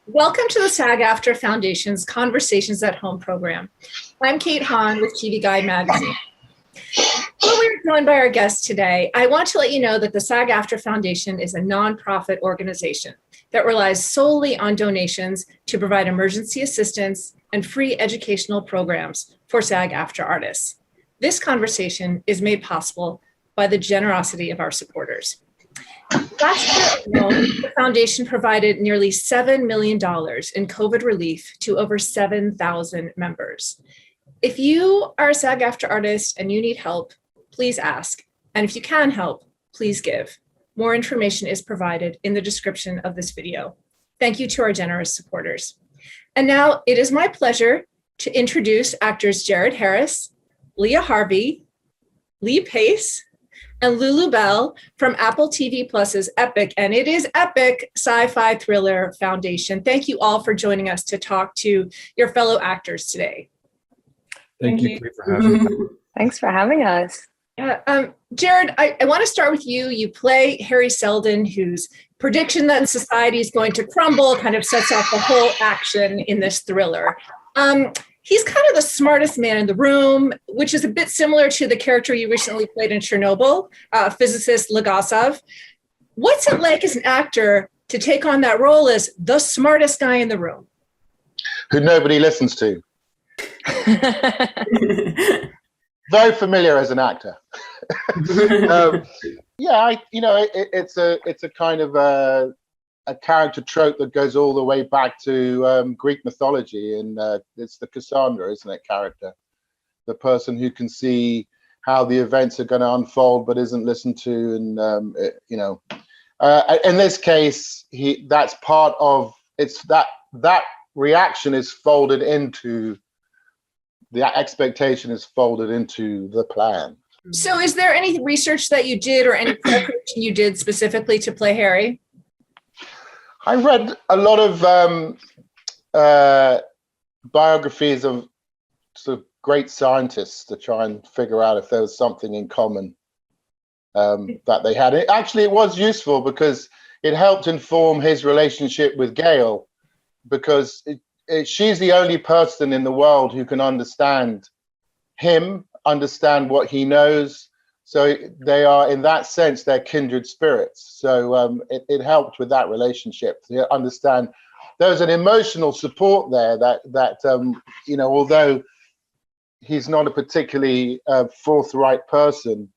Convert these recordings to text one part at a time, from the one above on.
Welcome to the SAG-AFTRA Foundation's Conversations at Home program. I'm Kate Hahn with TV Guide magazine. Before we are joined by our guest today, I want to let you know that the SAG-AFTRA Foundation is a nonprofit organization that relies solely on donations to provide emergency assistance and free educational programs for SAG-AFTRA artists. This conversation is made possible by the generosity of our supporters. Last year alone, the foundation provided nearly $7 million in COVID relief to over 7,000 members. If you are a SAG-AFTRA artist and you need help, please ask. And if you can help, please give. More information is provided in the description of this video. Thank you to our generous supporters. And now it is my pleasure to introduce actors Jared Harris, Leah Harvey, Lee Pace, and Llobell from Apple TV Plus's Epic, and it is Epic Sci-Fi Thriller Foundation. Thank you all for joining us to talk to your fellow actors today. Thank you for having me. Thanks for having us. Yeah, Jared, I want to start with you. You play Harry Seldon, whose prediction that society is going to crumble kind of sets off the whole action in this thriller. He's kind of the smartest man in the room, which is a bit similar to the character you recently played in Chernobyl, physicist Legasov. What's it like as an actor to take on that role as the smartest guy in the room? Who nobody listens to. Very familiar as an actor. It's a kind of a character trope that goes all the way back to Greek mythology, and it's the Cassandra, isn't it? Character, the person who can see how the events are going to unfold but isn't listened to, and in this case, that's part of it's that reaction is folded into the expectation is folded into the plan. So, is there any research that you did or any preparation you did specifically to play Harry? I read a lot of biographies of sort of great scientists to try and figure out if there was something in common that they had. It was useful because it helped inform his relationship with Gail, because she's the only person in the world who can understand him, understand what he knows. So they are, in that sense, they're kindred spirits. So it helped with that relationship to understand. There's an emotional support there that although he's not a particularly forthright person,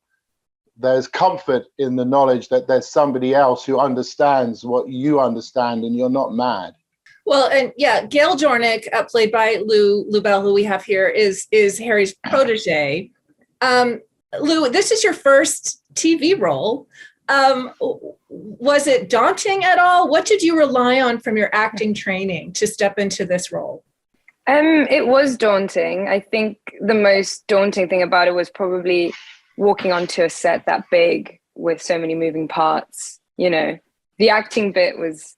there's comfort in the knowledge that there's somebody else who understands what you understand, and you're not mad. Well, and yeah, Gail Jornick, played by Llobell, who we have here, is Harry's protege. Lou, this is your first TV role. Was it daunting at all? What did you rely on from your acting training to step into this role? It was daunting. I think the most daunting thing about it was probably walking onto a set that big with so many moving parts. You know, the acting bit was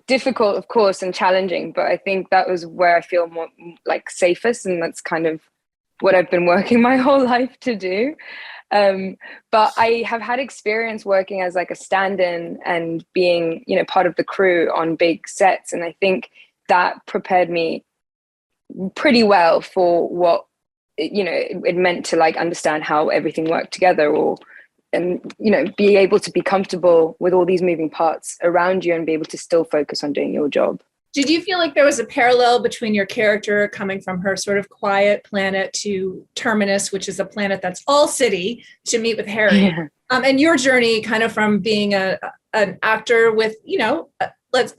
difficult, of course, and challenging, but I think that was where I feel more like safest, and that's kind of what I've been working my whole life to do. But I have had experience working as like a stand-in and being, part of the crew on big sets. And I think that prepared me pretty well for what, it meant to like understand how everything worked together, and be able to be comfortable with all these moving parts around you and be able to still focus on doing your job. Did you feel like there was a parallel between your character coming from her sort of quiet planet to Terminus, which is a planet that's all city, to meet with Harry, Yeah. And your journey kind of from being an actor with,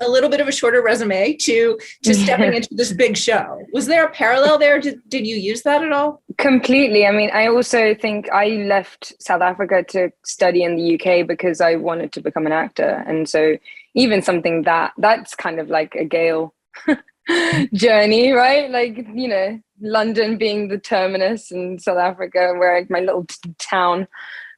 a little bit of a shorter resume to stepping into this big show? Was there a parallel there? Did you use that at all? Completely. I mean, I also think I left South Africa to study in the UK because I wanted to become an actor. And so even something that's kind of like a Gail journey, right? Like, London being the terminus and South Africa, where my little town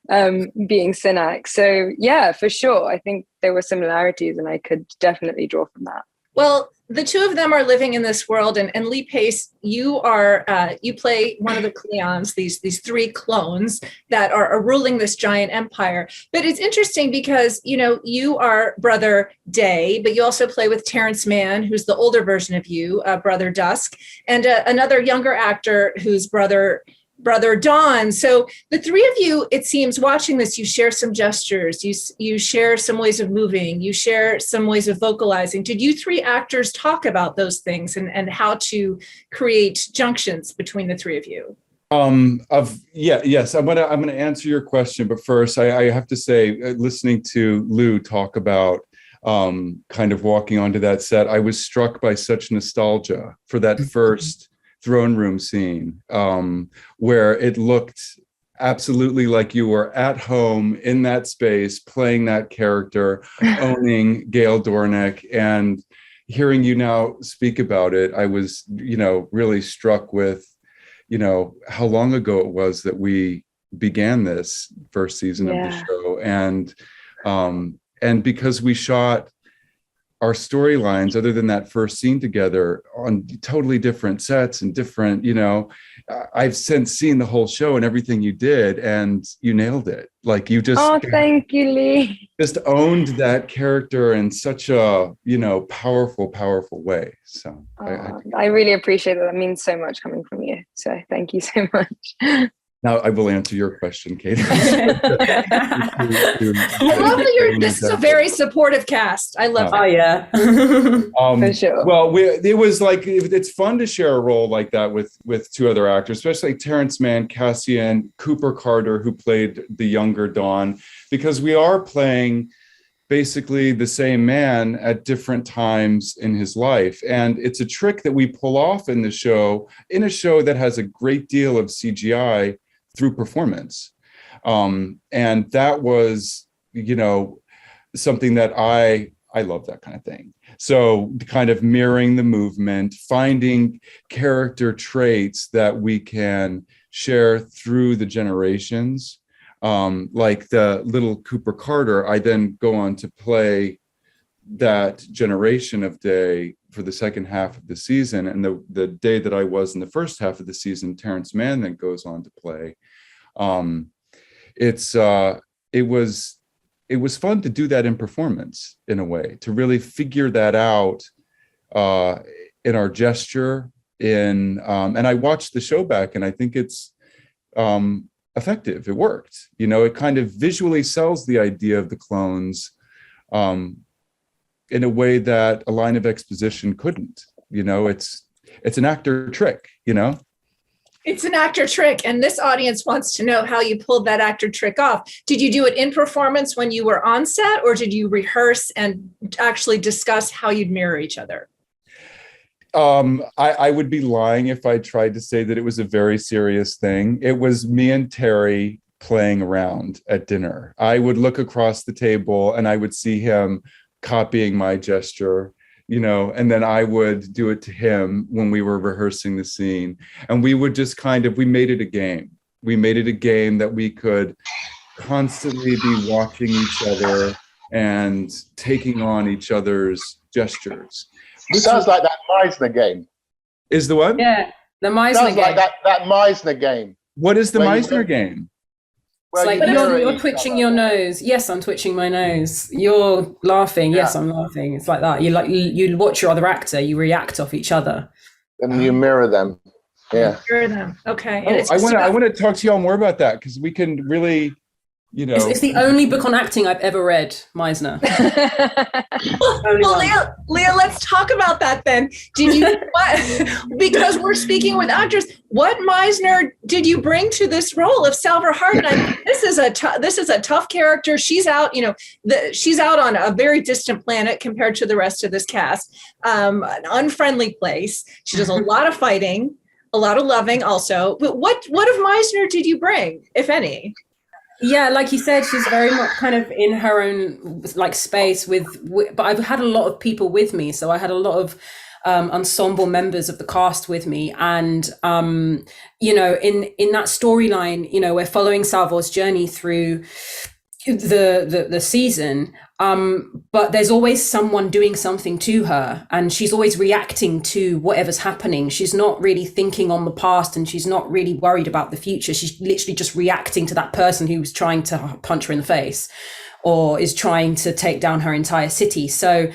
being Synac. So yeah, for sure. I think there were similarities and I could definitely draw from that. Well, the two of them are living in this world, and Lee Pace, you play one of the Cleons, these three clones that are ruling this giant empire. But it's interesting because, you are Brother Day, but you also play with Terrence Mann, who's the older version of you, Brother Dusk, and another younger actor who's Brother Dawn. So the three of you, it seems, watching this, you share some gestures, you share some ways of moving, you share some ways of vocalizing. Did you three actors talk about those things and how to create junctions between the three of you? Yes, I'm gonna answer your question, but first I have to say, listening to Lou talk about kind of walking onto that set, I was struck by such nostalgia for that first throne room scene, where it looked absolutely like you were at home in that space, playing that character, owning Gail Dornick. And hearing you now speak about it, I was, really struck with, how long ago it was that we began this first season of the show. And because we shot our storylines, other than that first scene together, on totally different sets and different, I've since seen the whole show and everything you did, and you nailed it. Like, you just— Oh, thank you, Lee. Just owned that character in such a, powerful way. So I really appreciate that. That means so much coming from you. So thank you so much. Now I will answer your question, Kate. I love that this is a very supportive cast. I love that. Oh, yeah. For sure. Well, it was like, it's fun to share a role like that with two other actors, especially Terrence Mann, Cassian, Cooper Carter, who played the younger Dawn, because we are playing basically the same man at different times in his life. And it's a trick that we pull off in a show that has a great deal of CGI through performance. And that was, something that I love, that kind of thing. So kind of mirroring the movement, finding character traits that we can share through the generations. Like the little Cooper Carter, I then go on to play that generation of Day for the second half of the season. And the Day that I was in the first half of the season, Terrence Mann then goes on to play. It was fun to do that in performance, in a way, to really figure that out in our gesture. And I watched the show back, and I think it's effective. It worked. It kind of visually sells the idea of the clones in a way that a line of exposition couldn't. It's an actor trick. It's an actor trick, and this audience wants to know how you pulled that actor trick off. Did you do it in performance when you were on set, or did you rehearse and actually discuss how you'd mirror each other? I would be lying if I tried to say that it was a very serious thing. It was me and Terry playing around at dinner. I would look across the table and I would see him copying my gesture, and then I would do it to him when we were rehearsing the scene. And we would just we made it a game. We made it a game that we could constantly be watching each other and taking on each other's gestures. It sounds like that Meisner game. Is the what? Yeah, the Meisner Sounds game. like that Meisner game. What is the Meisner game? It's like you're twitching your nose. Yes, I'm twitching my nose. You're laughing. Yes, I'm laughing. It's like that. You watch your other actor. You react off each other, and you mirror them. Yeah, mirror them. Okay. Oh, I want to talk to y'all more about that, because we can really, It's the only book on acting I've ever read, Meisner. Well, Leah, let's talk about that then. Did you, because we're speaking with actors, what Meisner did you bring to this role of Salvor Hardin? This is a tough character. She's out, she's out on a very distant planet compared to the rest of this cast, an unfriendly place. She does a lot of fighting, a lot of loving also. But what of Meisner did you bring, if any? Yeah, like you said, she's very much kind of in her own space but I've had a lot of people with me. So I had a lot of ensemble members of the cast with me. And, in that storyline, we're following Salvor's journey through the season, but there's always someone doing something to her, and she's always reacting to whatever's happening. She's not really thinking on the past, and she's not really worried about the future. She's literally just reacting to that person who was trying to punch her in the face or is trying to take down her entire city. So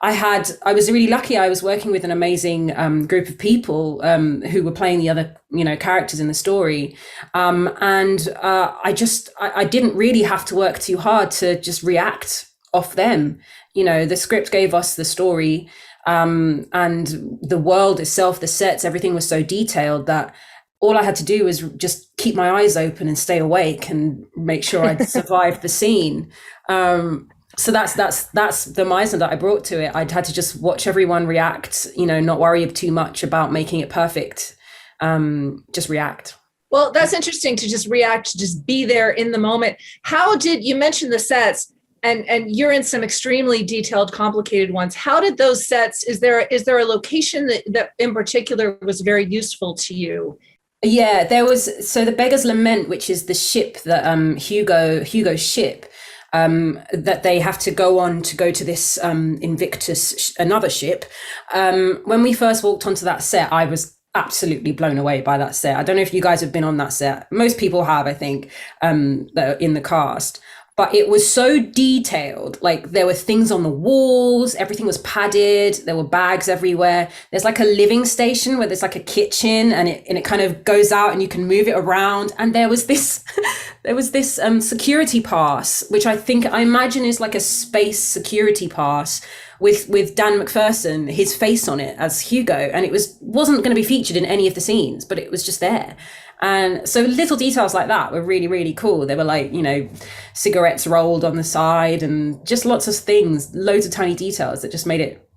I was really lucky. I was working with an amazing group of people who were playing the other, characters in the story. I didn't really have to work too hard to just react off them. The script gave us the story, and the world itself, the sets, everything was so detailed that all I had to do was just keep my eyes open and stay awake and make sure I'd survived the scene. So that's the Meisner that I brought to it. I'd had to just watch everyone react, not worry too much about making it perfect. Just react. Well, that's interesting to just react, to just be there in the moment. How did you mention the sets, and you're in some extremely detailed, complicated ones. How did those sets, is there a location that in particular was very useful to you? Yeah, there was. So the Beggar's Lament, which is the ship that Hugo's ship, that they have to go on to go to this Invictus, another ship. When we first walked onto that set, I was absolutely blown away by that set. I don't know if you guys have been on that set. Most people have, I think, that are in the cast. But it was so detailed. Like, there were things on the walls, everything was padded, there were bags everywhere. There's like a living station where there's like a kitchen, and it kind of goes out and you can move it around. And there was this security pass, which I imagine is like a space security pass with Dan McPherson, his face on it as Hugo. And it wasn't going to be featured in any of the scenes, but it was just there. And so little details like that were really, really cool. They were like, cigarettes rolled on the side and just lots of things, loads of tiny details that just made it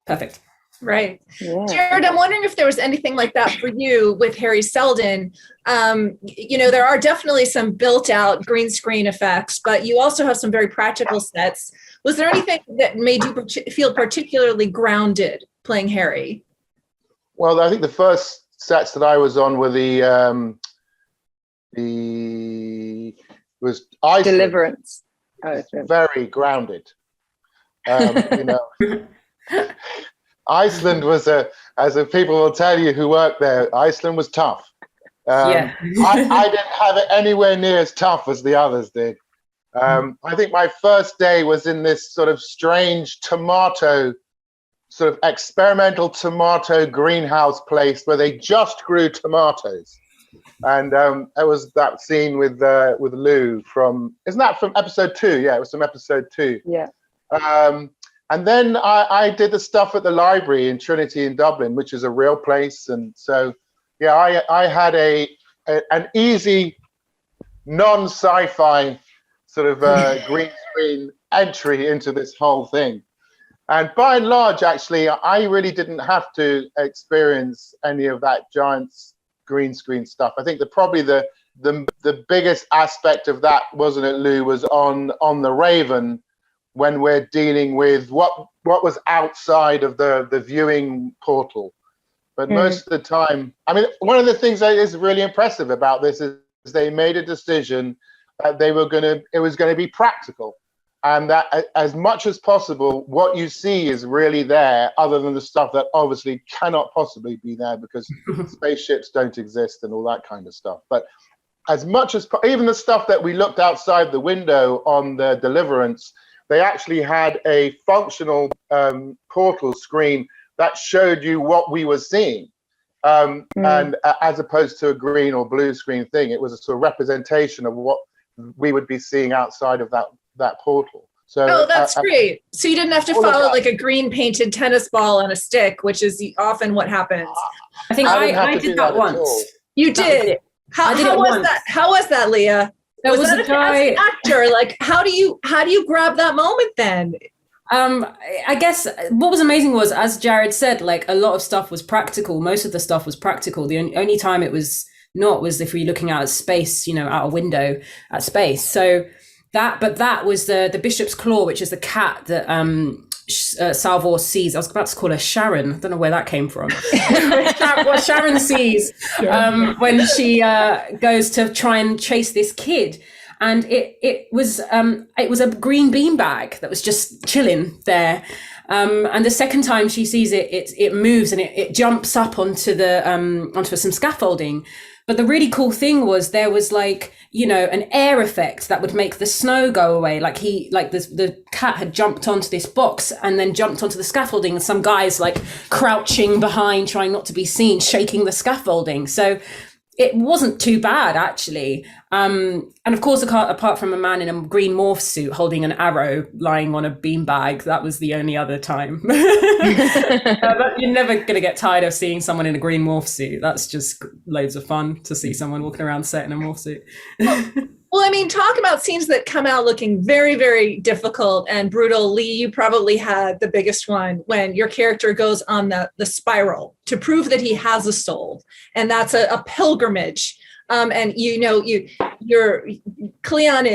perfect. Right. Yeah. Jared, I'm wondering if there was anything like that for you with Harry Seldon. There are definitely some built out green screen effects, but you also have some very practical sets. Was there anything that made you feel particularly grounded playing Harry? Well, I think the first sets that I was on were was Iceland. Deliverance. Very grounded. Iceland was as people will tell you who work there, Iceland was tough. Yeah. I didn't have it anywhere near as tough as the others did. I think my first day was in this sort of strange experimental tomato greenhouse place where they just grew tomatoes. And it was that scene with Lou isn't that from episode 2? Yeah, it was from episode 2. Yeah. And then I did the stuff at the library in Trinity in Dublin, which is a real place. And so, yeah, I had an easy, non-sci-fi sort of green screen entry into this whole thing. And by and large, actually, I really didn't have to experience any of that giant green screen stuff. I think probably the biggest aspect of that, wasn't it, Lou, was on the Raven, when we're dealing with what was outside of the viewing portal. But most of the time, I mean, one of the things that is really impressive about this is they made a decision that it was going to be practical. And that as much as possible, what you see is really there, other than the stuff that obviously cannot possibly be there because spaceships don't exist and all that kind of stuff. But as much as, even the stuff that we looked outside the window on the Deliverance, they actually had a functional portal screen that showed you what we were seeing. And as opposed to a green or blue screen thing, it was a sort of representation of what we would be seeing outside of that portal. So that's great. So you didn't have to follow like a green painted tennis ball on a stick, which is often what happens. I think I did that once. You did. How was that? How was that, Leah? There was a guy, as an actor, like how do you grab that moment then? I guess what was amazing was, as Jared said, like a lot of stuff was practical. Most of the stuff was practical. The only time it was not was if we're looking out at space, out a window at space. So that was the Bishop's Claw, which is the cat that Salvor sees. I was about to call her Sharon. I don't know where that came from. What Sharon sees when she goes to try and chase this kid. and it was a green beanbag that was just chilling there. And the second time she sees it, it moves and it jumps up onto some scaffolding. But the really cool thing was there was like, you know, an air effect that would make the snow go away. Like the cat had jumped onto this box and then jumped onto the scaffolding, and some guy's like crouching behind, trying not to be seen, shaking the scaffolding. So it wasn't too bad, actually. And of course, apart from a man in a green morph suit holding an arrow lying on a beanbag, that was the only other time. But you're never going to get tired of seeing someone in a green morph suit. That's just loads of fun to see someone walking around set in a morph suit. Well, I mean, talk about scenes that come out looking very, very difficult and brutal. Lee, you probably had the biggest one when your character goes on the spiral to prove that he has a soul. And that's a pilgrimage. And you know, your Cleon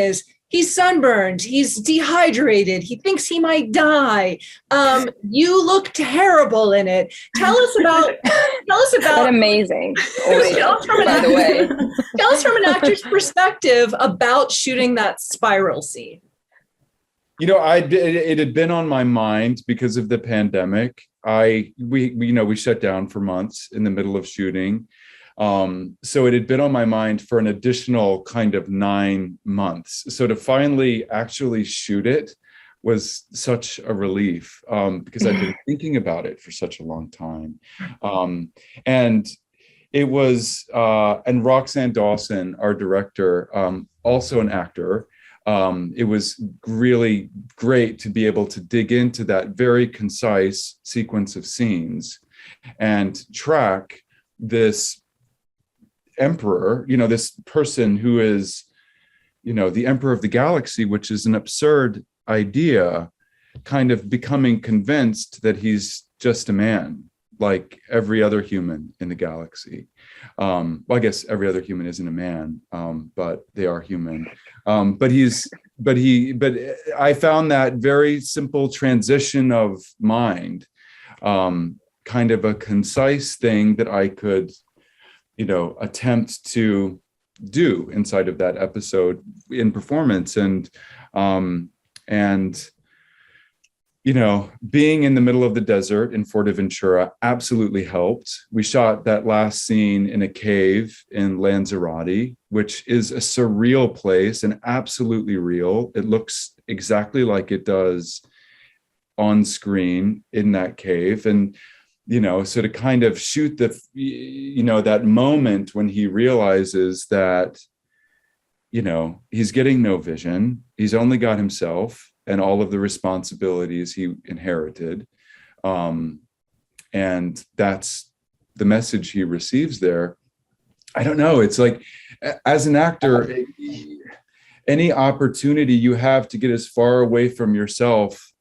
he's sunburned, he's dehydrated, he thinks he might die. You look terrible in it. Tell us about But amazing. Always, by the way. Tell us from an actor's perspective about shooting that spiral scene. You know, it had been on my mind because of the pandemic. We shut down for months in the middle of shooting. So it had been on my mind for an additional kind of 9 months. So to finally actually shoot it was such a relief, because I've been thinking about it for such a long time. And it was, and Roxanne Dawson, our director, also an actor. It was really great to be able to dig into that very concise sequence of scenes and track this emperor, you know, this person who is, you know, the emperor of the galaxy, which is an absurd idea, kind of becoming convinced that he's just a man like every other human in the galaxy. Well, I guess every other human isn't a man, but they are human. But I found that very simple transition of mind, kind of a concise thing that I could, you know, attempt to do inside of that episode in performance. And you know, being in the middle of the desert in Forteventura absolutely helped. We shot that last scene in a cave in Lanzarote, which is a surreal place and absolutely real. It looks exactly like it does on screen in that cave. And you know, so to kind of shoot that moment when he realizes that, you know, he's getting no vision, he's only got himself and all of the responsibilities he inherited. And that's the message he receives there. I don't know. It's like, as an actor, any opportunity you have to get as far away from yourself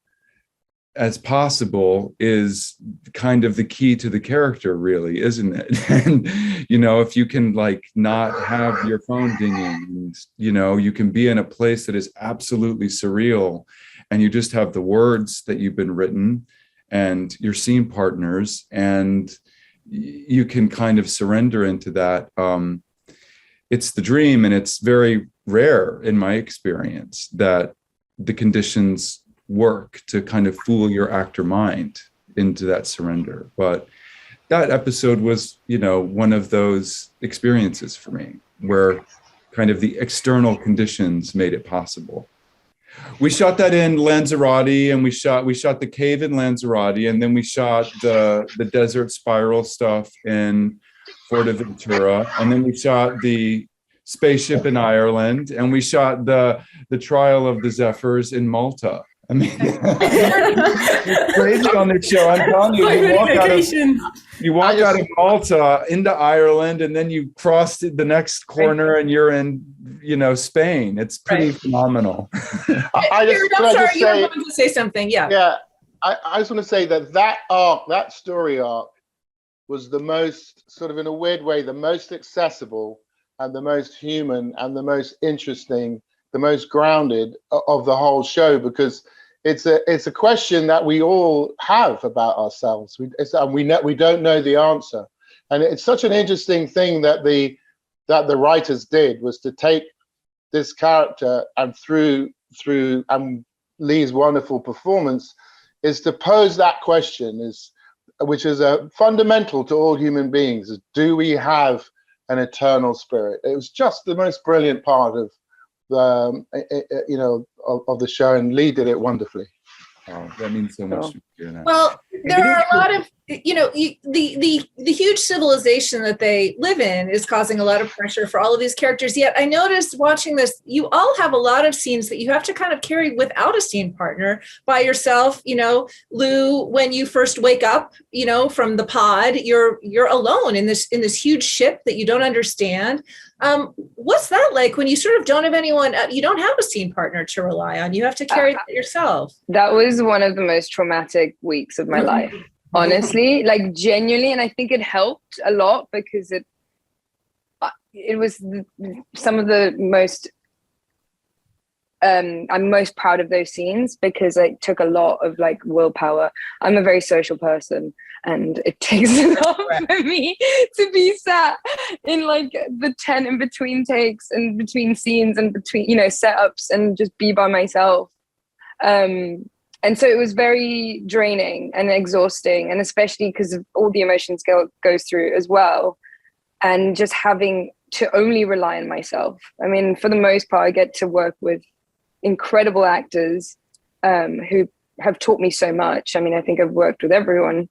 as possible is kind of the key to the character, really, isn't it? And, you know, if you can like not have your phone dinging, and, you know, you can be in a place that is absolutely surreal and you just have the words that you've been written and your scene partners, and you can kind of surrender into that. It's the dream, and it's very rare in my experience that the conditions work to kind of fool your actor mind into that surrender. But that episode was, you know, one of those experiences for me where kind of the external conditions made it possible. We shot that in Lanzarote, and we shot the cave in Lanzarote, and then we shot the desert spiral stuff in Forteventura, and then we shot the spaceship in Ireland, and we shot the Trial of the Zephyrs in Malta. I mean, it's crazy on this show. I'm telling you, you walk out of Malta into Ireland, and then you cross the next corner, and you're in, you know, Spain. It's pretty phenomenal. I'm sorry, you were going to say something. Yeah. Yeah. I just want to say that story arc was the most, sort of in a weird way, the most accessible and the most human and the most interesting, the most grounded of the whole show, because it's a question that we all have about ourselves. We don't know the answer, and it's such an interesting thing that the writers did, was to take this character, and through Lee's wonderful performance, is to pose that question, which is fundamental to all human beings: is, do we have an eternal spirit? It was just the most brilliant part of the of the show, and Lee did it wonderfully. Oh, that means so much to hear that. Well, there are a lot of, the huge civilization that they live in is causing a lot of pressure for all of these characters. Yet I noticed watching this, you all have a lot of scenes that you have to kind of carry without a scene partner, by yourself. Lou, when you first wake up, from the pod, you're alone in this huge ship that you don't understand. What's that like when you sort of don't have anyone, you don't have a scene partner to rely on? You have to carry that yourself. That was one of the most traumatic weeks of my life, honestly, like genuinely. And I think it helped a lot because it was some of the most, I'm most proud of those scenes because it took a lot of like willpower. I'm a very social person, and it takes a lot for me to be sat in like the 10 in between takes and between scenes and between, setups, and just be by myself. And so it was very draining and exhausting, and especially because of all the emotions goes through as well. And just having to only rely on myself. I mean, for the most part, I get to work with incredible actors who have taught me so much. I mean, I think I've worked with everyone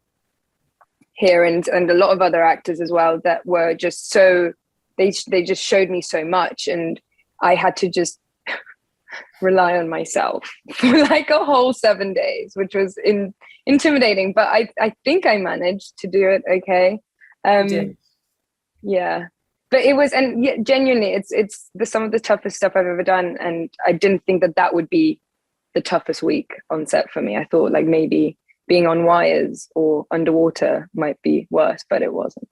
here and a lot of other actors as well that were just so, they just showed me so much, and I had to just rely on myself for like a whole 7 days, which was intimidating, but I think I managed to do it okay. Yeah, but it was, and yeah, genuinely it's some of the toughest stuff I've ever done, and I didn't think that would be the toughest week on set for me. I thought like maybe being on wires or underwater might be worse, but it wasn't.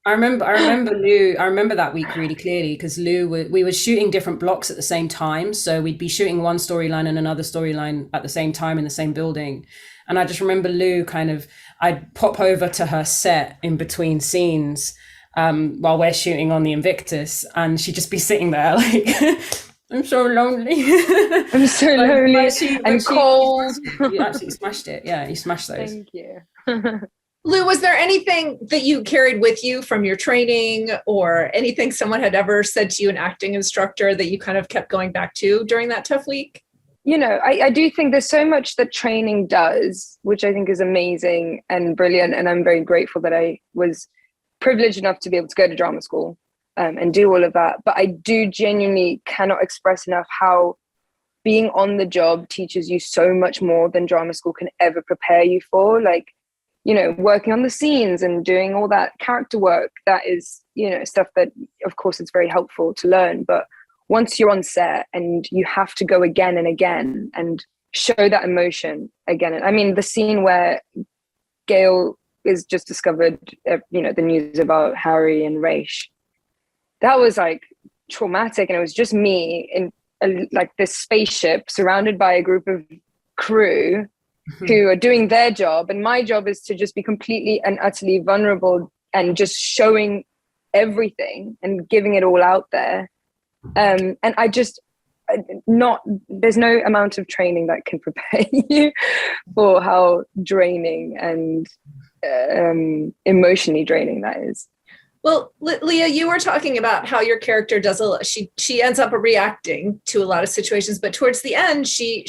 I remember Lou. I remember that week really clearly because Lou, we were shooting different blocks at the same time. So we'd be shooting one storyline and another storyline at the same time in the same building. And I just remember Lou I'd pop over to her set in between scenes while we're shooting on the Invictus, and she'd just be sitting there like, I'm so lonely. I'm so lonely and cold. You absolutely smashed it. Yeah, you smashed those. Thank you. Lou, was there anything that you carried with you from your training, or anything someone had ever said to you, an acting instructor, that you kind of kept going back to during that tough week? I do think there's so much that training does, which I think is amazing and brilliant. And I'm very grateful that I was privileged enough to be able to go to drama school and do all of that. But I do genuinely cannot express enough how being on the job teaches you so much more than drama school can ever prepare you for. Like, working on the scenes and doing all that character work, that is, stuff that, of course, it's very helpful to learn. But once you're on set and you have to go again and again and show that emotion again. I mean, the scene where Gail is just discovered, the news about Harry and Raish, that was like traumatic. And it was just me in like this spaceship surrounded by a group of crew who are doing their job, and my job is to just be completely and utterly vulnerable and just showing everything and giving it all out there. And I just there's no amount of training that can prepare you for how draining and emotionally draining that is. Well, Leah, you were talking about how your character does a lot. She ends up reacting to a lot of situations, but towards the end, she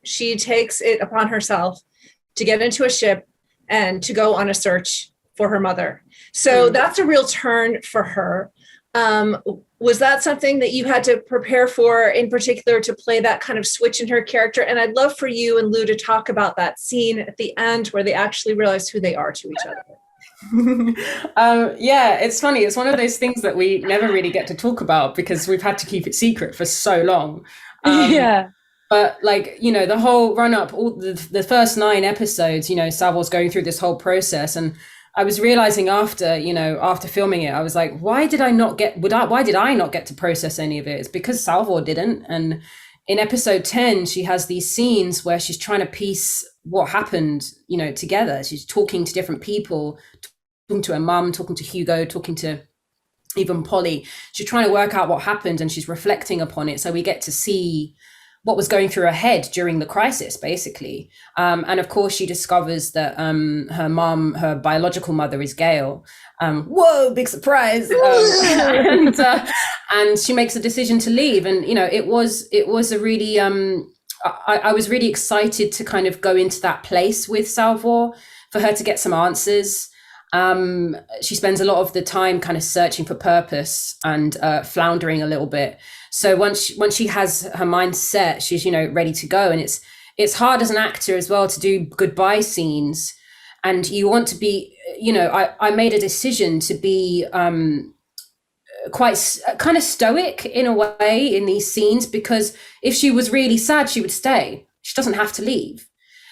takes it upon herself to get into a ship and to go on a search for her mother. So that's a real turn for her. Was that something that you had to prepare for, in particular, to play that kind of switch in her character? And I'd love for you and Lou to talk about that scene at the end where they actually realize who they are to each other. Yeah, it's funny. It's one of those things that we never really get to talk about because we've had to keep it secret for so long. Yeah. But like, the whole run up, all the first 9 episodes, Savor's going through this whole process, and I was realizing after filming it, I was like, why did I not get to process any of it? It's because Salvor didn't. And in episode 10, she has these scenes where she's trying to piece what happened, together. She's talking to different people, talking to her mum, talking to Hugo, talking to even Polly. She's trying to work out what happened and she's reflecting upon it. So we get to see what was going through her head during the crisis, basically. And of course, she discovers that her mom, her biological mother, is Gail. Whoa, big surprise! And she makes a decision to leave. And it was a really I was really excited to kind of go into that place with Salvor, for her to get some answers. She spends a lot of the time kind of searching for purpose and floundering a little bit. So once she has her mind set, she's ready to go. And it's hard as an actor as well to do goodbye scenes, and you want to be I made a decision to be quite kind of stoic in a way in these scenes, because if she was really sad, she would stay. She doesn't have to leave,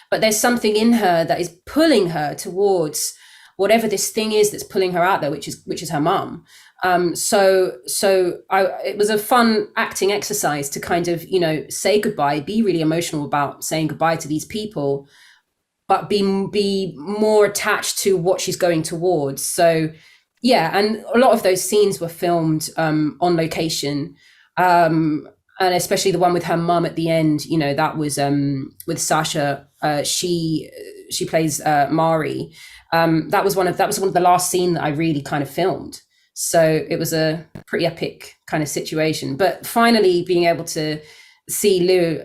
but there's something in her that is pulling her towards whatever this thing is that's pulling her out there, which is her mum. So it was a fun acting exercise to kind of, say goodbye, be really emotional about saying goodbye to these people, but be more attached to what she's going towards. So yeah, and a lot of those scenes were filmed on location, and especially the one with her mum at the end. That was with Sasha. She plays Mari. That was one of the last scene that I really kind of filmed. So it was a pretty epic kind of situation. But finally being able to see Lou,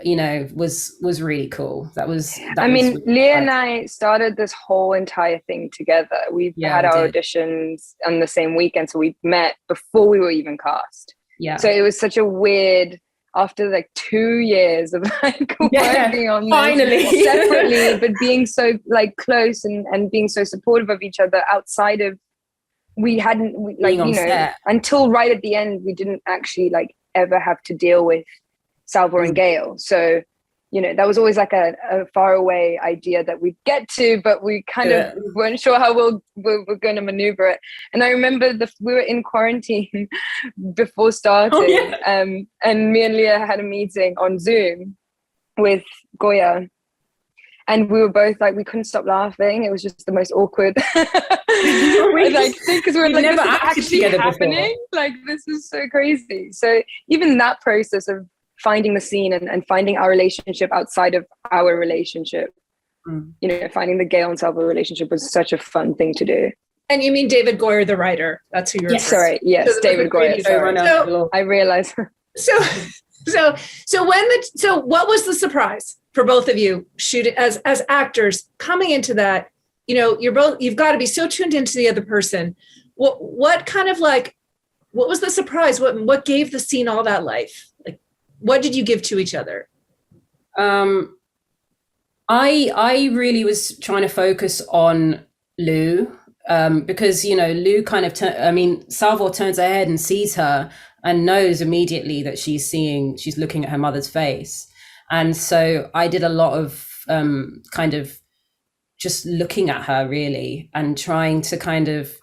was really cool. Leah and I started this whole entire thing together. We've had our auditions on the same weekend, so we met before we were even cast. Yeah. So it was such a weird, after like 2 years of working on this finally separately, but being so like close and being so supportive of each other outside of, until right at the end, we didn't actually like ever have to deal with Salvor and Gail. So, that was always like a far away idea that we'd get to, but we kind of weren't sure how we're going to maneuver it. And I remember we were in quarantine before starting, and me and Leah had a meeting on Zoom with Goya. And we were both like, we couldn't stop laughing. It was just the most awkward. Because we were like, never this is actually happening. Before. Like, this is so crazy. So even that process of finding the scene and finding our relationship outside of our relationship, finding the Gail and Salvor relationship was such a fun thing to do. And you mean David Goyer, the writer? That's who you're. Yes, sorry. Yes, so David Goyer. Sorry. So, I realized. So what was the surprise for both of you shooting as actors coming into that? You've got to be so tuned into the other person. What kind of like, what was the surprise? What gave the scene all that life? Like, what did you give to each other? I really was trying to focus on Lou, because Lou kind of Salvor turns her head and sees her and knows immediately that she's looking at her mother's face. And so I did a lot of kind of just looking at her really and trying to kind of,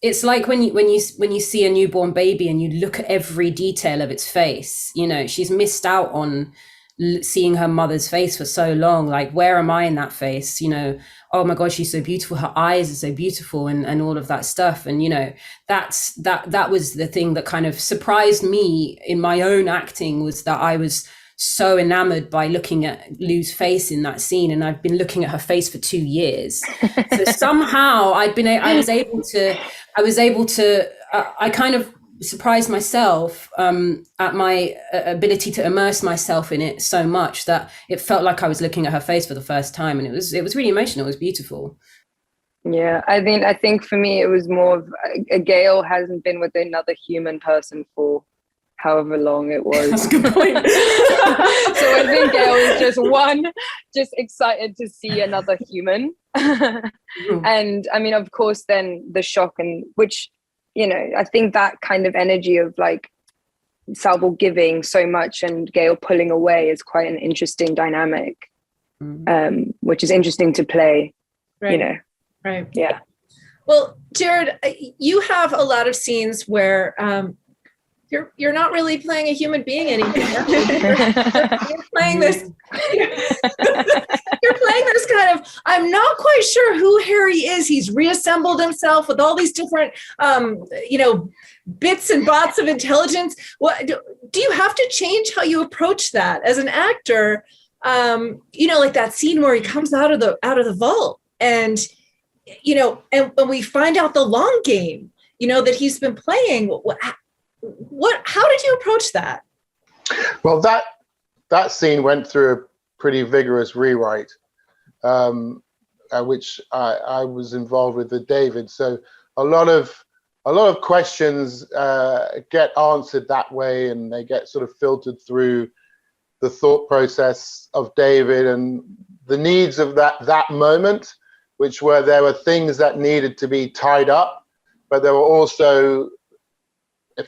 it's like when you see a newborn baby and you look at every detail of its face, she's missed out on seeing her mother's face for so long. Like, where am I in that face? Oh my God, she's so beautiful. Her eyes are so beautiful and all of that stuff. And, that was the thing that kind of surprised me in my own acting, was that I was so enamored by looking at Lou's face in that scene. And I've been looking at her face for 2 years. So somehow I kind of surprised myself at my ability to immerse myself in it so much that it felt like I was looking at her face for the first time. And it was really emotional. It was beautiful. Yeah, I think for me, it was more of Gail hasn't been with another human person for however long it was. That's a good point. So I think Gail was just excited to see another human. And of course, then the shock, and which, I think that kind of energy of like Salvor giving so much and Gail pulling away is quite an interesting dynamic, which is interesting to play, Right. Yeah. Well, Jared, you have a lot of scenes where you're not really playing a human being anymore. You're playing this. You're playing this kind of. I'm not quite sure who Harry is. He's reassembled himself with all these different, bits and bots of intelligence. What do you have to change how you approach that as an actor? Like that scene where he comes out of the vault, and and when we find out the long game, that he's been playing. How did you approach that? Well, that scene went through a pretty vigorous rewrite, which I was involved with David. So a lot of questions get answered that way, and they get sort of filtered through the thought process of David and the needs of that moment, which there were things that needed to be tied up, but there were also,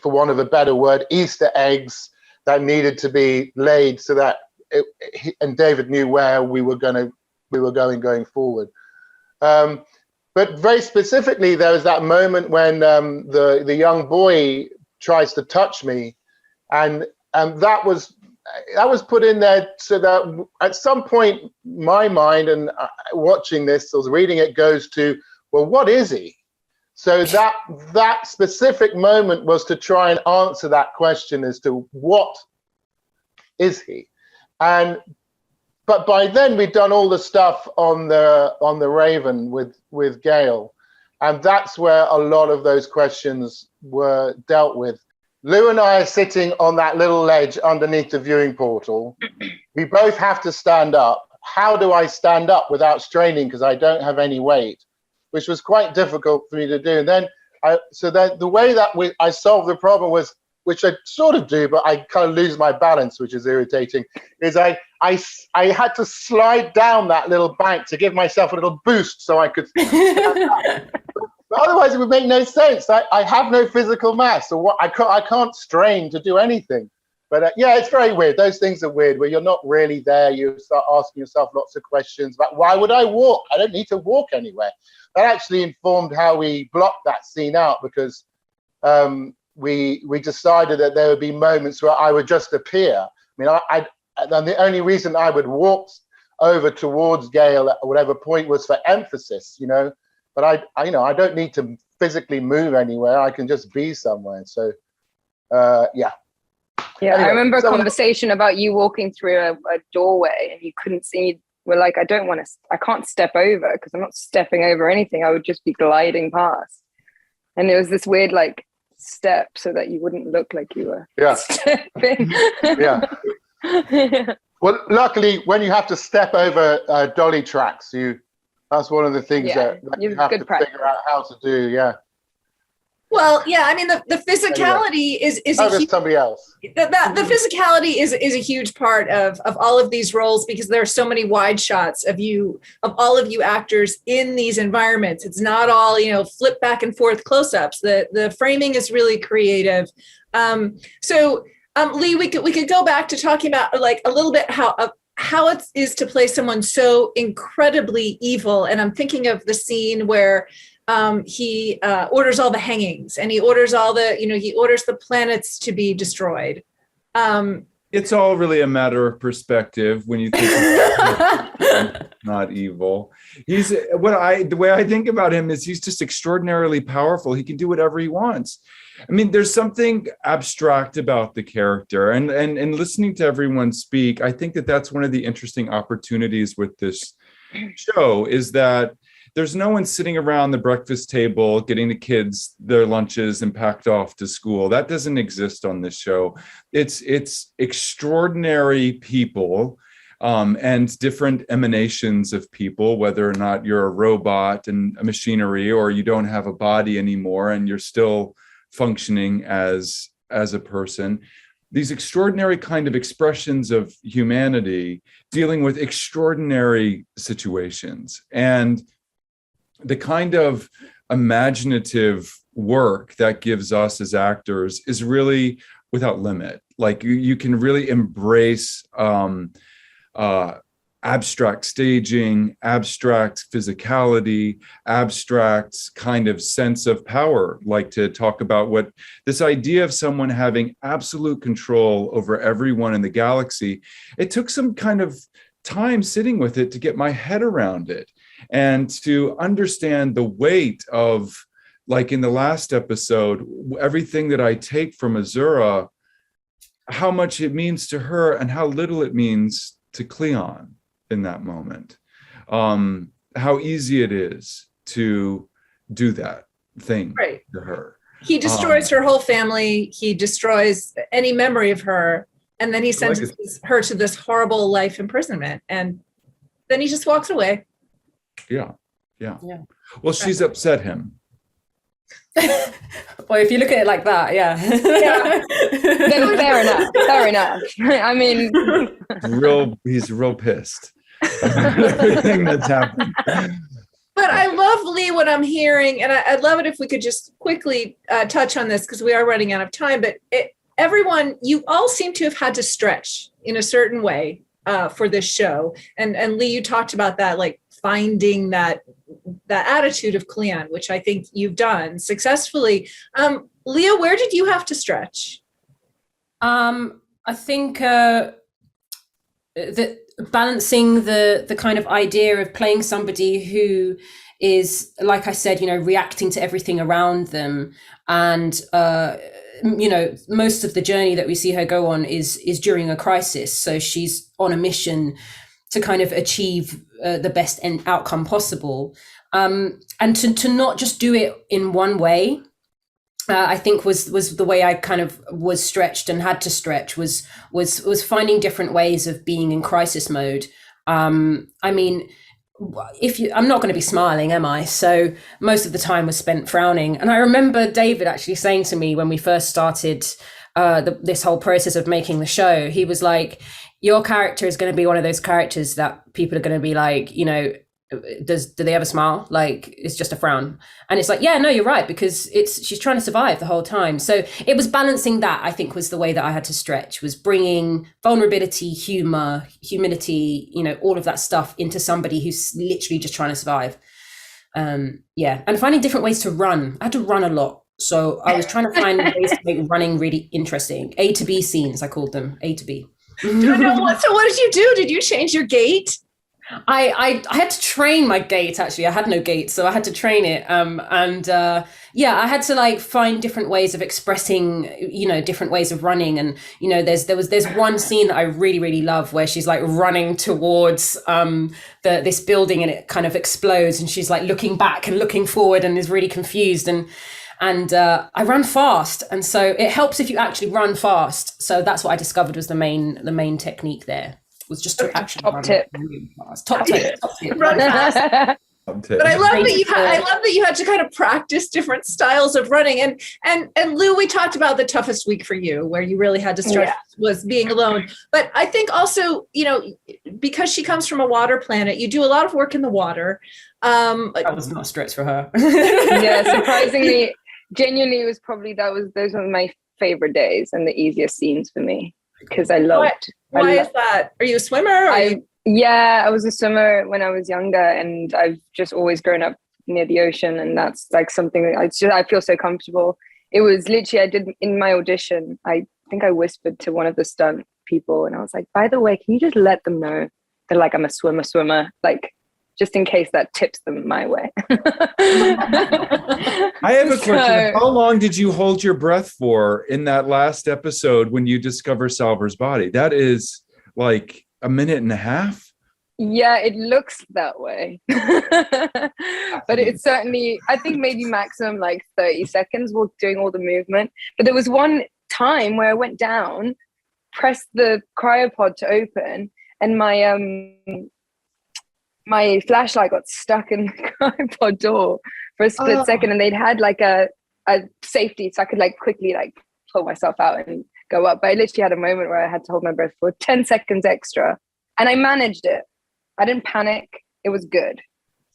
for want of a better word, Easter eggs that needed to be laid so that and David knew where we were going forward. But very specifically, there was that moment when the young boy tries to touch me, and that was put in there so that at some point my mind, and watching this, I was reading it, goes to, well, what is he? So that specific moment was to try and answer that question as to what is he. But by then we'd done all the stuff on the Raven with Gail, and that's where a lot of those questions were dealt with. Lou and I are sitting on that little ledge underneath the viewing portal. We both have to stand up. How do I stand up without straining, because I don't have any weight, which was quite difficult for me to do. And then the way that I solved the problem was, which I sort of do, but I kind of lose my balance, which is irritating, is I had to slide down that little bank to give myself a little boost so I could stand up. But otherwise it would make no sense. I have no physical mass, so what I can't strain to do anything. But yeah, it's very weird. Those things are weird, where you're not really there. You start asking yourself lots of questions about, why would I walk? I don't need to walk anywhere. That actually informed how we blocked that scene out, because we decided that there would be moments where I would just appear. I mean, and the only reason I would walk over towards Gail at whatever point was for emphasis, But I don't need to physically move anywhere. I can just be somewhere. So, yeah. Yeah, anyway, I remember a conversation about you walking through a doorway and you couldn't see. We're like, I can't step over, because I'm not stepping over anything. I would just be gliding past. And it was this weird step so that you wouldn't look like you were stepping. Yeah. Yeah. Well, luckily, when you have to step over dolly tracks, that's one of the things that you have to figure out how to do. Yeah. Well, yeah, I mean, the physicality is somebody else. The physicality is a huge part of all of these roles, because there are so many wide shots of all of you actors in these environments. It's not all, flip back and forth close-ups. The framing is really creative. So Lee, we could go back to talking about a little bit how it is to play someone so incredibly evil. And I'm thinking of the scene where he orders all the hangings, and he orders he orders the planets to be destroyed. It's all really a matter of perspective when you think not evil. The way I think about him is he's just extraordinarily powerful. He can do whatever he wants. I mean, there's something abstract about the character, and listening to everyone speak, I think that's one of the interesting opportunities with this show, is that there's no one sitting around the breakfast table getting the kids their lunches and packed off to school. That doesn't exist on this show. It's extraordinary people and different emanations of people, whether or not you're a robot and a machinery, or you don't have a body anymore and you're still functioning as a person. These extraordinary kind of expressions of humanity dealing with extraordinary situations, and the kind of imaginative work that gives us as actors is really without limit. Like you can really embrace abstract staging, abstract physicality, abstract kind of sense of power, like to talk about what this idea of someone having absolute control over everyone in the galaxy. It took some kind of time sitting with it to get my head around it and to understand the weight of, like in the last episode, everything that I take from Azura, how much it means to her and how little it means to Cleon in that moment. How easy it is to do that thing to her. He destroys her whole family. He destroys any memory of her. And then he sentences her to this horrible life imprisonment. And then he just walks away. Yeah. Well, she's upset him. Well, if you look at it like that, yeah. Then fair enough. I mean, he's real pissed. Everything that's happened. But I love, Lee, what I'm hearing, and I'd love it if we could just quickly touch on this because we are running out of time. But everyone, you all seem to have had to stretch in a certain way for this show. And Lee, you talked about that, like finding that attitude of Cleon, which I think you've done successfully. Leah, where did you have to stretch? I think that balancing the kind of idea of playing somebody who is, like I said, reacting to everything around them, and most of the journey that we see her go on is during a crisis. So she's on a mission to kind of achieve the best outcome possible, and to not just do it in one way. I think was the way I kind of was stretched and had to stretch was finding different ways of being in crisis mode. I mean, I'm not going to be smiling, am I? So most of the time was spent frowning. And I remember David actually saying to me when we first started this whole process of making the show, he was like, your character is going to be one of those characters that people are going to be like, do they ever smile? Like, it's just a frown. And it's like, yeah, no, you're right, because she's trying to survive the whole time. So it was balancing that, I think, was the way that I had to stretch, was bringing vulnerability, humor, humility, all of that stuff into somebody who's literally just trying to survive. And finding different ways to run. I had to run a lot. So I was trying to find ways to make running really interesting. A to B scenes, I called them, A to B. So what did you do? Did you change your gait? I had to train my gait, actually. I had no gait, so I had to train it. I had to find different ways of expressing, different ways of running. And, there's one scene that I really, really love where she's running towards this building and it kind of explodes and she's looking back and looking forward and is really confused. And I ran fast. And so it helps if you actually run fast. So that's what I discovered was the main technique there. Was just to actually top tip. Top tip. Run fast. But I love that you had to kind of practice different styles of running. And Lou, we talked about the toughest week for you, where you really had to stretch was being alone. But I think also, because she comes from a water planet, you do a lot of work in the water. That was not a stretch for her. Yeah, surprisingly, genuinely, those were my favorite days and the easiest scenes for me. Because I loved. Why is that? Are you a swimmer? I was a swimmer when I was younger, and I've just always grown up near the ocean, and that's something that I feel so comfortable. It was literally, I did in my audition, I think I whispered to one of the stunt people, and I was like, by the way, can you just let them know that I'm a swimmer, just in case that tips them my way. I have a question. How long did you hold your breath for in that last episode when you discover Salvor's body? That is like a minute and a half? Yeah, it looks that way. But it's certainly, I think maybe maximum 30 seconds while doing all the movement. But there was one time where I went down, pressed the cryopod to open, and my flashlight got stuck in the cryopod door for a split second, and they'd had a safety so I could quickly pull myself out and go up. But I literally had a moment where I had to hold my breath for 10 seconds extra, and I managed it. I didn't panic. It was good.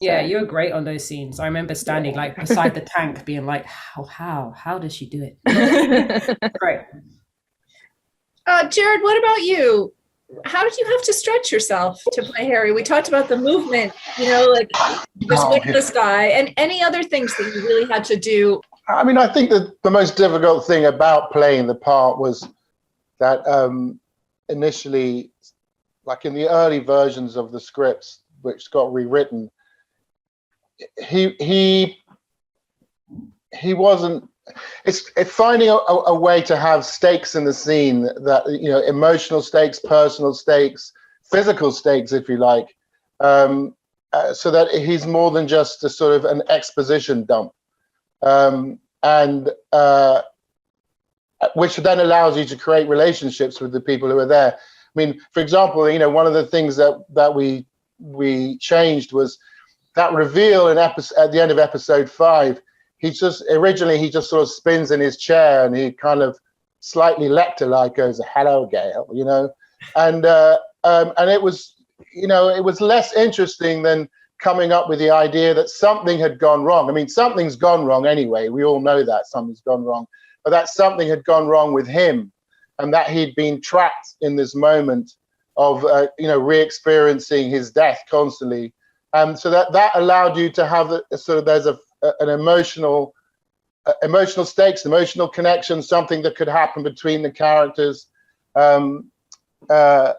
Yeah, you were great on those scenes. I remember standing beside the tank being like, how does she do it? Great. Jared, what about you? how did you have to stretch yourself to play Harry? We talked about the movement, like this witness guy, and any other things that you really had to do. I mean, I think that the most difficult thing about playing the part was that initially, like in the early versions of the scripts, which got rewritten, he wasn't. It's finding a way to have stakes in the scene, that emotional stakes, personal stakes, physical stakes, if you like, so that he's more than just a sort of an exposition dump, and which then allows you to create relationships with the people who are there. I mean, for example, one of the things that we changed was that reveal at the end of episode 5. He just sort of spins in his chair and he kind of slightly Lecter-like goes, "Hello, Gail," and it was it was less interesting than coming up with the idea that something had gone wrong. I mean, something's gone wrong anyway. We all know that something's gone wrong, but that something had gone wrong with him, and that he'd been trapped in this moment of re-experiencing his death constantly. So that allowed you to have there's an emotional stakes, emotional connection, something that could happen between the characters. Because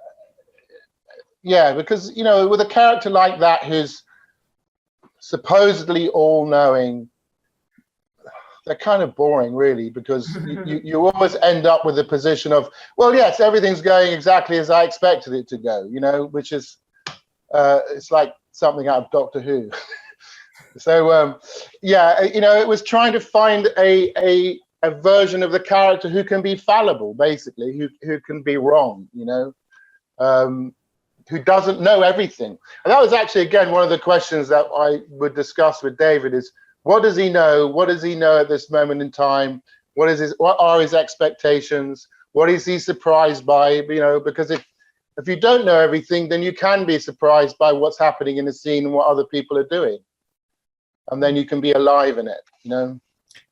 with a character like that who's supposedly all-knowing, they're kind of boring, really, because you always end up with a position of, well, yes, everything's going exactly as I expected it to go, which is it's like something out of Doctor Who. So it was trying to find a version of the character who can be fallible, basically, who can be wrong, who doesn't know everything. And that was actually, again, one of the questions that I would discuss with David is, what does he know? What does he know at this moment in time? What are his expectations? What is he surprised by? Because if you don't know everything, then you can be surprised by what's happening in the scene and what other people are doing. And then you can be alive in it,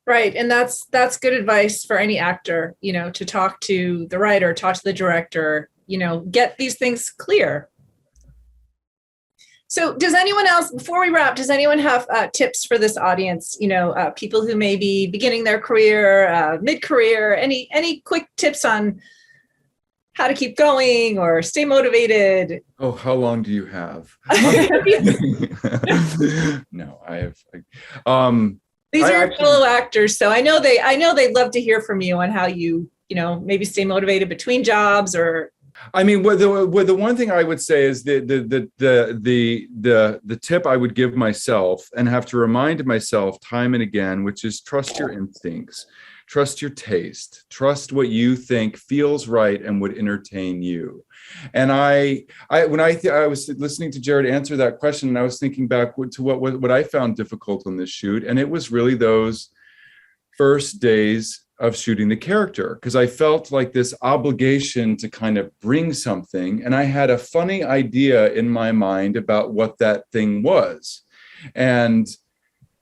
Right. And that's good advice for any actor, to talk to the writer, talk to the director, get these things clear. So does anyone else, before we wrap, does anyone have tips for this audience? People who may be beginning their career, mid-career, any quick tips on how to keep going or stay motivated? Oh, how long do you have? No, I have. These are your fellow actors, so I know they'd love to hear from you on how you maybe stay motivated between jobs. Or I mean, the one thing I would say is the tip I would give myself and have to remind myself time and again, which is trust your instincts. Trust your taste. Trust what you think feels right and would entertain you. And I was listening to Jared answer that question, and I was thinking back to what I found difficult on this shoot, and it was really those first days of shooting the character, because I felt like this obligation to kind of bring something, and I had a funny idea in my mind about what that thing was, and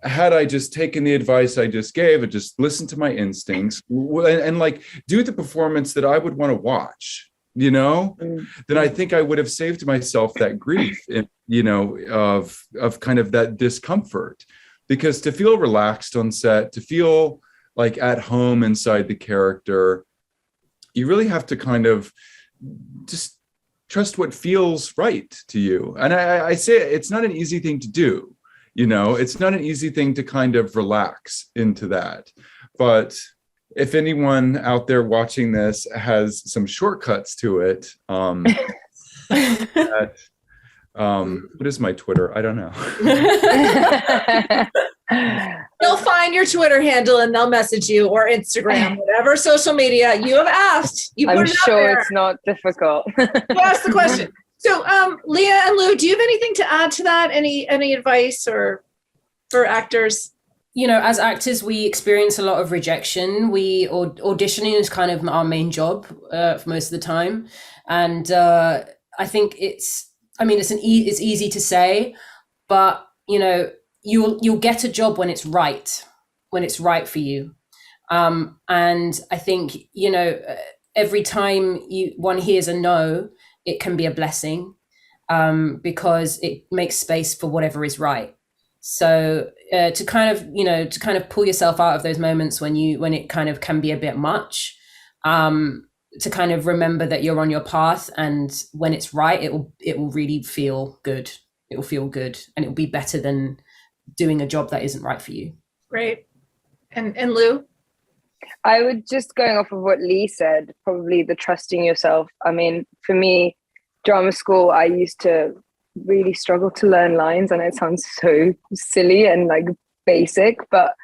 had I just taken the advice I just gave and just listened to my instincts and like do the performance that I would want to watch, then I think I would have saved myself that grief, of kind of that discomfort, because to feel relaxed on set, to feel like at home inside the character, you really have to kind of just trust what feels right to you. And I say it's not an easy thing to do. It's not an easy thing to kind of relax into that. But if anyone out there watching this has some shortcuts to it, what is my Twitter? I don't know. They'll find your Twitter handle and they'll message you, or Instagram, whatever social media you have asked. I'm sure it's not difficult. You asked the question. So, Leah and Lou, do you have anything to add to that? Any advice or for actors? As actors, we experience a lot of rejection. Auditioning is kind of our main job for most of the time, and I think it's easy to say, but you'll get a job when it's right for you, and I think every time one hears a no, it can be a blessing, because it makes space for whatever is right. So to kind of pull yourself out of those moments when it kind of can be a bit much, to kind of remember that you're on your path, and when it's right, it will really feel good. It will feel good, and it will be better than doing a job that isn't right for you. Great. And Lou? I would, just going off of what Lee said, probably the trusting yourself. I mean, for me, drama school, I used to really struggle to learn lines, and it sounds so silly and like basic, but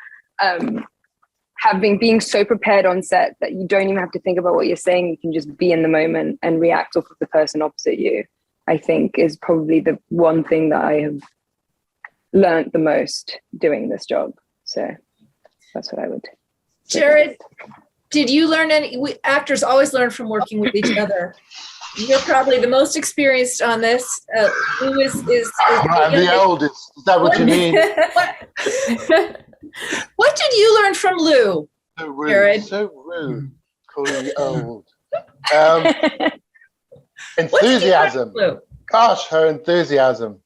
being so prepared on set that you don't even have to think about what you're saying, you can just be in the moment and react off of the person opposite you, I think is probably the one thing that I have learned the most doing this job. So that's what I would. Jared, did you learn actors always learn from working with each other. You're probably the most experienced on this. Lou is I'm the oldest. Is that what you mean? What did you learn from Lou? So rude. Jared? So rude. Calling me old. Enthusiasm. Lou? Gosh, her enthusiasm.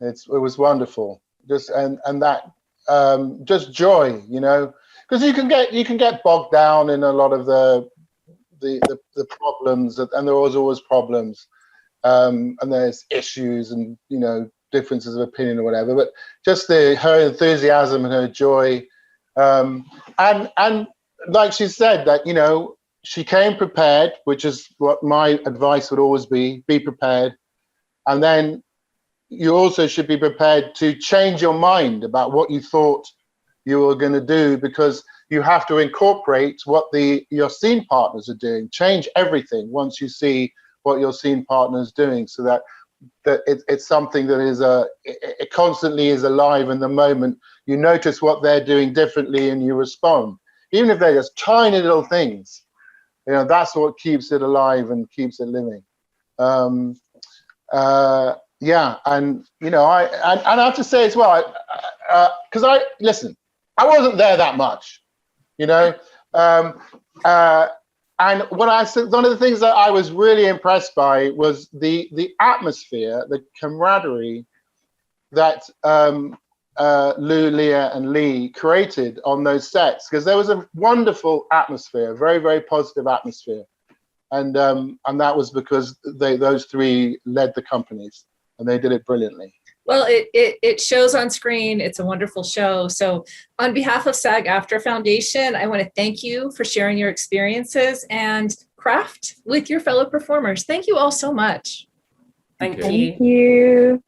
It was wonderful. Just that just joy, you know, because you can get bogged down in a lot of the problems, and there was always problems, and there's issues and, you know, differences of opinion or whatever, but just her enthusiasm and her joy, and like she said, that, you know, she came prepared, which is what my advice would always be prepared. And then you also should be prepared to change your mind about what you thought you were going to do, because you have to incorporate what your scene partners are doing, change everything once you see what your scene partner is doing, so that it's something that it constantly is alive in the moment. You notice what they're doing differently and you respond, even if they're just tiny little things. You know, that's what keeps it alive and keeps it living. Yeah, and you know, I have to say as well, because I wasn't there that much, you know, and what I said, one of the things that I was really impressed by was the atmosphere, the camaraderie that Lou, Leah, and Lee created on those sets, because there was a wonderful atmosphere, very, very positive atmosphere, and that was because those three led the companies, and they did it brilliantly. Well, it shows on screen. It's a wonderful show. So on behalf of SAG-AFTRA Foundation, I want to thank you for sharing your experiences and craft with your fellow performers. Thank you all so much. Thank you. Thank you.